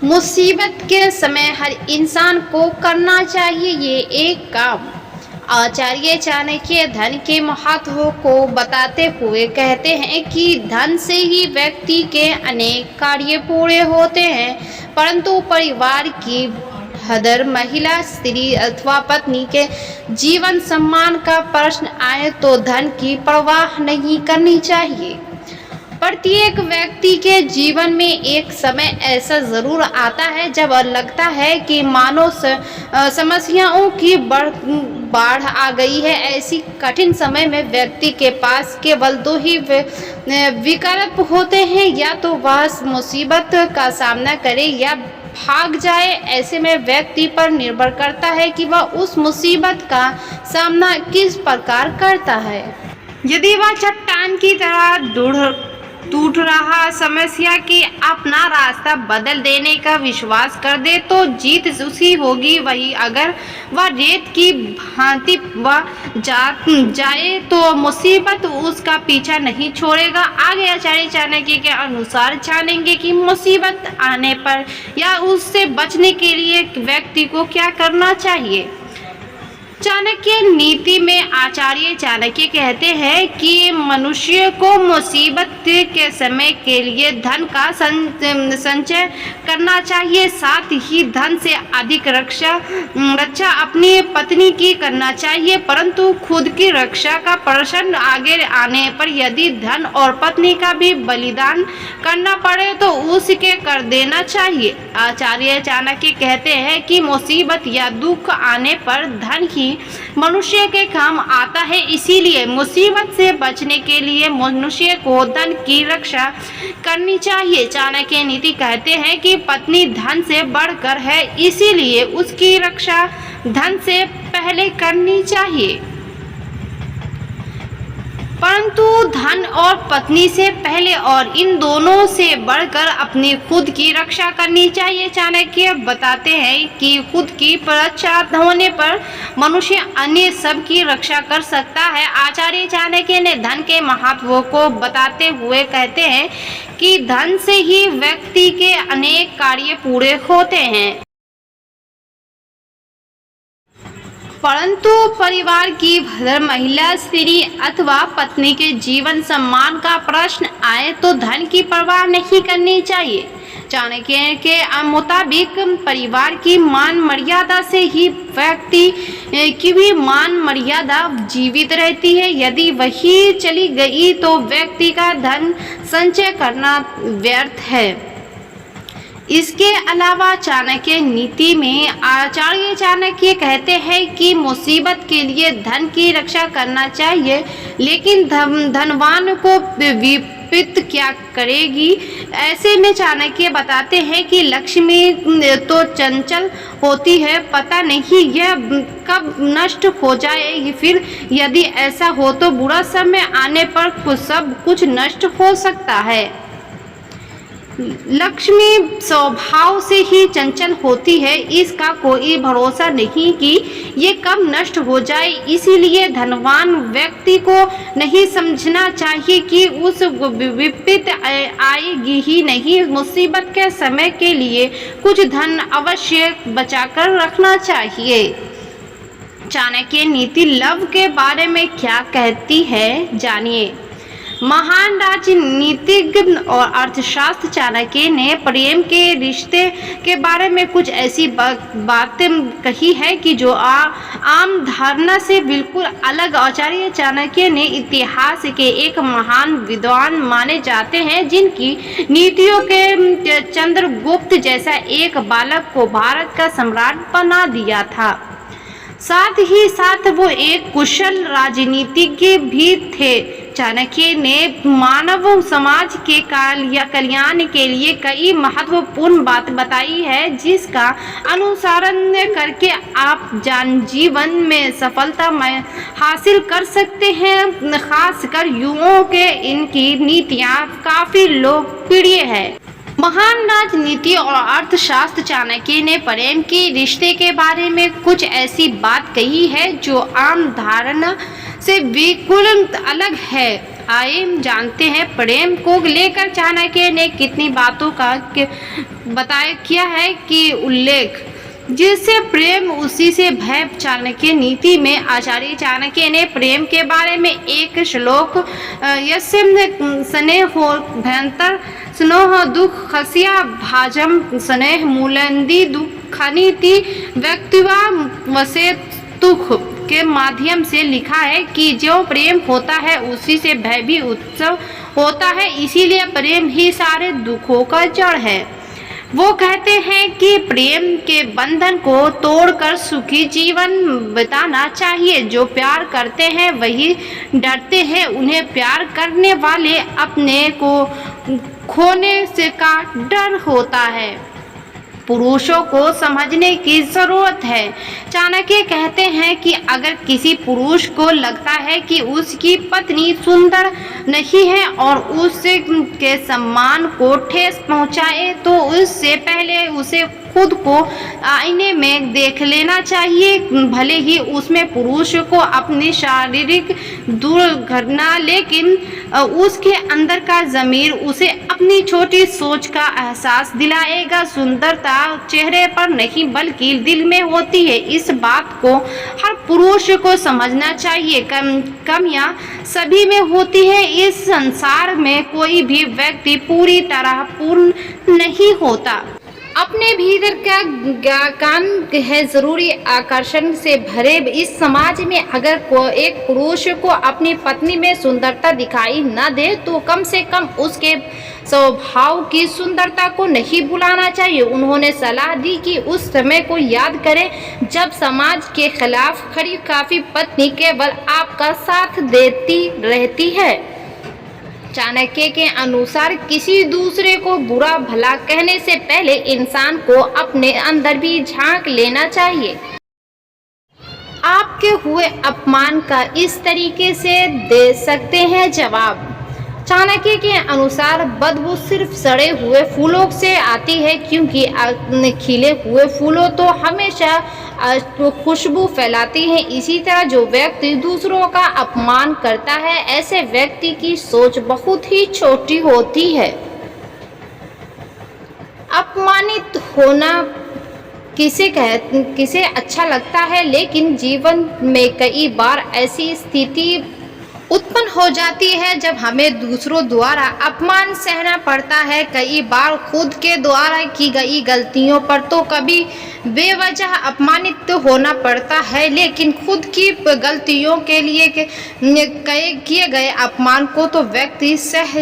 मुसीबत के समय हर इंसान को करना चाहिए ये एक काम। आचार्य चाणक्य धन के महत्व को बताते हुए कहते हैं कि धन से ही व्यक्ति के अनेक कार्य पूरे होते हैं, परंतु परिवार की हदर महिला, स्त्री अथवा पत्नी के जीवन सम्मान का प्रश्न आए तो धन की परवाह नहीं करनी चाहिए। प्रत्येक व्यक्ति के जीवन में एक समय ऐसा जरूर आता है जब लगता है कि मानो समस्याओं की बाढ़ आ गई है। ऐसी कठिन समय में व्यक्ति के पास केवल दो ही विकल्प होते हैं, या तो वह मुसीबत का सामना करे या भाग जाए। ऐसे में व्यक्ति पर निर्भर करता है कि वह उस मुसीबत का सामना किस प्रकार करता है। यदि वह चट्टान की तरह टूट रहा समस्या की अपना रास्ता बदल देने का विश्वास कर दे तो जीत उसकी होगी। वही अगर वह रेत की भांति जाए तो मुसीबत उसका पीछा नहीं छोड़ेगा। आगे आचार्य चाणक्य के अनुसार जानेंगे कि मुसीबत आने पर या उससे बचने के लिए व्यक्ति को क्या करना चाहिए। चाणक्य नीति में आचार्य चाणक्य कहते हैं कि मनुष्य को मुसीबत के समय के लिए धन का संचय करना चाहिए। साथ ही धन से अधिक रक्षा अपनी पत्नी की करना चाहिए, परंतु खुद की रक्षा का प्रश्न आगे आने पर यदि धन और पत्नी का भी बलिदान करना पड़े तो उसके कर देना चाहिए। आचार्य चाणक्य कहते हैं कि मुसीबत या दुख आने पर धन ही मनुष्य के काम आता है, इसीलिए मुसीबत से बचने के लिए मनुष्य को धन की रक्षा करनी चाहिए। चाणक्य नीति कहते हैं कि पत्नी धन से बढ़कर है, इसीलिए उसकी रक्षा धन से पहले करनी चाहिए, परंतु धन और पत्नी से पहले और इन दोनों से बढ़कर अपनी खुद की रक्षा करनी चाहिए। चाणक्य बताते हैं कि खुद की रक्षा होने पर मनुष्य अन्य सब की रक्षा कर सकता है। आचार्य चाणक्य ने धन के महत्व को बताते हुए कहते हैं कि धन से ही व्यक्ति के अनेक कार्य पूरे होते हैं, परंतु परिवार की भदर महिला, स्त्री अथवा पत्नी के जीवन सम्मान का प्रश्न आए तो धन की परवाह नहीं करनी चाहिए। चाणक्य के मुताबिक परिवार की मान मर्यादा से ही व्यक्ति की भी मान मर्यादा जीवित रहती है। यदि वही चली गई तो व्यक्ति का धन संचय करना व्यर्थ है। इसके अलावा चाणक्य नीति में आचार्य चाणक्य कहते हैं कि मुसीबत के लिए धन की रक्षा करना चाहिए, लेकिन धनवान को विपत्ति क्या करेगी। ऐसे में चाणक्य बताते हैं कि लक्ष्मी तो चंचल होती है, पता नहीं यह कब नष्ट हो जाए। फिर यदि ऐसा हो तो बुरा समय आने पर सब कुछ नष्ट हो सकता है। लक्ष्मी स्वभाव से ही चंचल होती है, इसका कोई भरोसा नहीं कि ये कब नष्ट हो जाए। इसीलिए धनवान व्यक्ति को नहीं समझना चाहिए कि उस विपत्ति आएगी ही नहीं। मुसीबत के समय के लिए कुछ धन अवश्य बचाकर रखना चाहिए। चाणक्य नीति लव के बारे में क्या कहती है, जानिए। महान राजनीतिज्ञ और अर्थशास्त्र चाणक्य ने प्रेम के रिश्ते के बारे में कुछ ऐसी बातें कही है कि जो आम धारणा से बिल्कुल अलग। आचार्य चाणक्य ने इतिहास के एक महान विद्वान माने जाते हैं, जिनकी नीतियों के चंद्रगुप्त जैसा एक बालक को भारत का सम्राट बना दिया था। साथ ही साथ वो एक कुशल राजनीतिज्ञ भी थे। चाणक्य ने मानव समाज के कल्याण के लिए कई महत्वपूर्ण बात बताई है, जिसका अनुसरण करके आप जीवन में सफलता हासिल कर सकते हैं। खासकर युवाओं के इनकी नीतियाँ काफी लोकप्रिय है। महान राजनीति और अर्थशास्त्र चाणक्य ने प्रेम के रिश्ते के बारे में कुछ ऐसी बात कही है जो आम धारणा से बिल्कुल अलग है। आइए जानते हैं प्रेम को लेकर चाणक्य ने कितनी बातों का किया है कि उल्लेख, जिससे प्रेम उसी से भय। चाणक्य नीति में आचार्य चाणक्य ने प्रेम के बारे में एक श्लोक यस्य स्नेहो भयंतर स्नोह दुख खस्या भाजम स्नेह मूलंदी दुखानीति व्यक्तिवा वसे दुख के माध्यम से लिखा है कि जो प्रेम होता है उसी से भय भी उत्सव होता है, इसीलिए प्रेम ही सारे दुखों का जड़ है। वो कहते हैं कि प्रेम के बंधन को तोड़कर सुखी जीवन बिताना चाहिए। जो प्यार करते हैं वही डरते हैं, उन्हें प्यार करने वाले अपने को खोने से का डर होता है। पुरुषों को समझने की जरूरत है। चाणक्य कहते हैं कि अगर किसी पुरुष को लगता है कि उसकी पत्नी सुंदर नहीं है और उसके के सम्मान को ठेस पहुंचाए, तो उससे पहले उसे खुद को आईने में देख लेना चाहिए। भले ही उसमें पुरुष को अपनी शारीरिक दुर्घटना, लेकिन उसके अंदर का ज़मीर उसे अपनी छोटी सोच का एहसास दिलाएगा। सुंदरता चेहरे पर नहीं बल्कि दिल में होती है। इस बात को हर पुरुष को समझना चाहिए। कमियां सभी में होती है। इस संसार में कोई भी व्यक्ति पूरी तरह पूर्ण नहीं होता। अपने भीतर का ज्ञान है जरूरी आकर्षण से भरे इस समाज में अगर एक पुरुष को अपनी पत्नी में सुंदरता दिखाई न दे तो कम से कम उसके स्वभाव की सुंदरता को नहीं भुलाना चाहिए। उन्होंने सलाह दी कि उस समय को याद करें जब समाज के खिलाफ खड़ी काफी पत्नी केवल आपका साथ देती रहती है। चाणक्य के अनुसार किसी दूसरे को बुरा भला कहने से पहले इंसान को अपने अंदर भी झांक लेना चाहिए। आपके हुए अपमान का इस तरीके से दे सकते हैं जवाब। चाणक्य के अनुसार बदबू सिर्फ सड़े हुए फूलों से आती है, क्योंकि खिले हुए फूलों तो हमेशा खुशबू फैलाती हैं। इसी तरह जो व्यक्ति दूसरों का अपमान करता है, ऐसे व्यक्ति की सोच बहुत ही छोटी होती है। अपमानित होना किसे अच्छा लगता है, लेकिन जीवन में कई बार ऐसी स्थिति उत्पन्न हो जाती है जब हमें दूसरों द्वारा अपमान सहना पड़ता है। कई बार खुद के द्वारा की गई गलतियों पर तो कभी बेवजह अपमानित होना पड़ता है, लेकिन खुद की गलतियों के लिए किए गए अपमान को तो व्यक्ति सह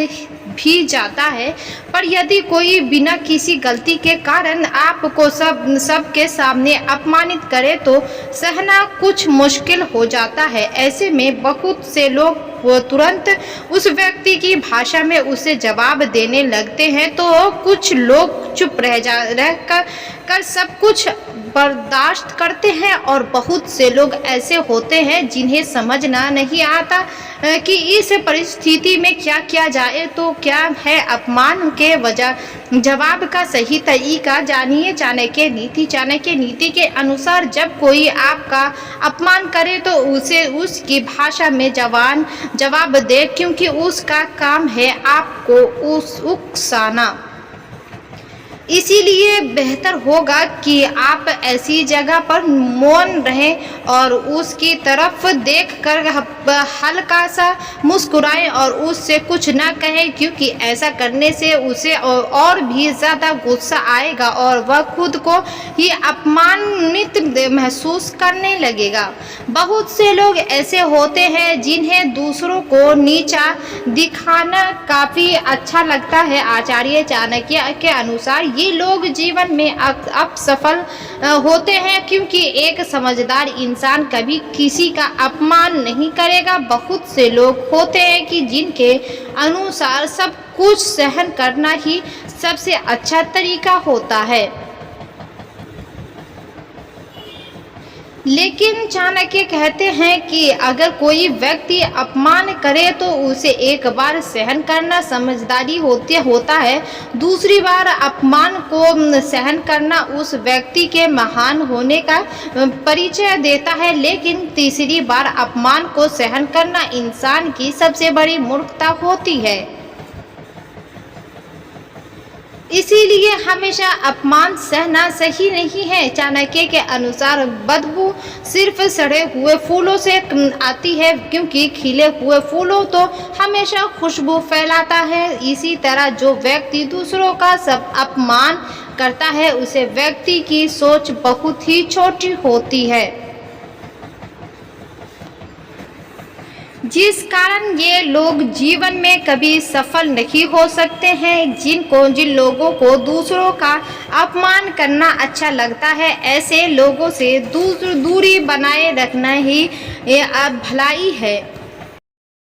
भी जाता है। पर यदि कोई बिना किसी गलती के कारण आपको सबके सामने अपमानित करे तो सहना कुछ मुश्किल हो जाता है। ऐसे में बहुत से लोग तुरंत उस व्यक्ति की भाषा में उसे जवाब देने लगते हैं, तो कुछ लोग चुप कर सब कुछ बर्दाश्त करते हैं और बहुत से लोग ऐसे होते हैं जिन्हें समझना नहीं आता कि इस परिस्थिति में क्या किया जाए। तो क्या है अपमान के जवाब का सही तरीका, जानिए चाणक्य नीति। चाणक्य नीति के अनुसार जब कोई आपका अपमान करे तो उसे उसकी भाषा में जवाब दे, क्योंकि उसका काम है आपको उकसाना। इसीलिए बेहतर होगा कि आप ऐसी जगह पर मौन रहें और उसकी तरफ देखकर हल्का सा मुस्कुराएं और उससे कुछ ना कहें, क्योंकि ऐसा करने से उसे और भी ज़्यादा गुस्सा आएगा और वह खुद को ही अपमानित महसूस करने लगेगा। बहुत से लोग ऐसे होते हैं जिन्हें दूसरों को नीचा दिखाना काफ़ी अच्छा लगता है। आचार्य चाणक्य के अनुसार ये लोग जीवन में असफल होते हैं, क्योंकि एक समझदार इंसान कभी किसी का अपमान नहीं करेगा। बहुत से लोग होते हैं कि जिनके अनुसार सब कुछ सहन करना ही सबसे अच्छा तरीका होता है। लेकिन चाणक्य कहते हैं कि अगर कोई व्यक्ति अपमान करे तो उसे एक बार सहन करना समझदारी होता है, दूसरी बार अपमान को सहन करना उस व्यक्ति के महान होने का परिचय देता है, लेकिन तीसरी बार अपमान को सहन करना इंसान की सबसे बड़ी मूर्खता होती है। इसीलिए हमेशा अपमान सहना सही नहीं है। चाणक्य के अनुसार बदबू सिर्फ सड़े हुए फूलों से आती है, क्योंकि खिले हुए फूलों तो हमेशा खुशबू फैलाता है। इसी तरह जो व्यक्ति दूसरों का सब अपमान करता है उसे व्यक्ति की सोच बहुत ही छोटी होती है, जिस कारण ये लोग जीवन में कभी सफल नहीं हो सकते हैं। जिन लोगों को दूसरों का अपमान करना अच्छा लगता है, ऐसे लोगों से दूरी बनाए रखना ही भलाई है।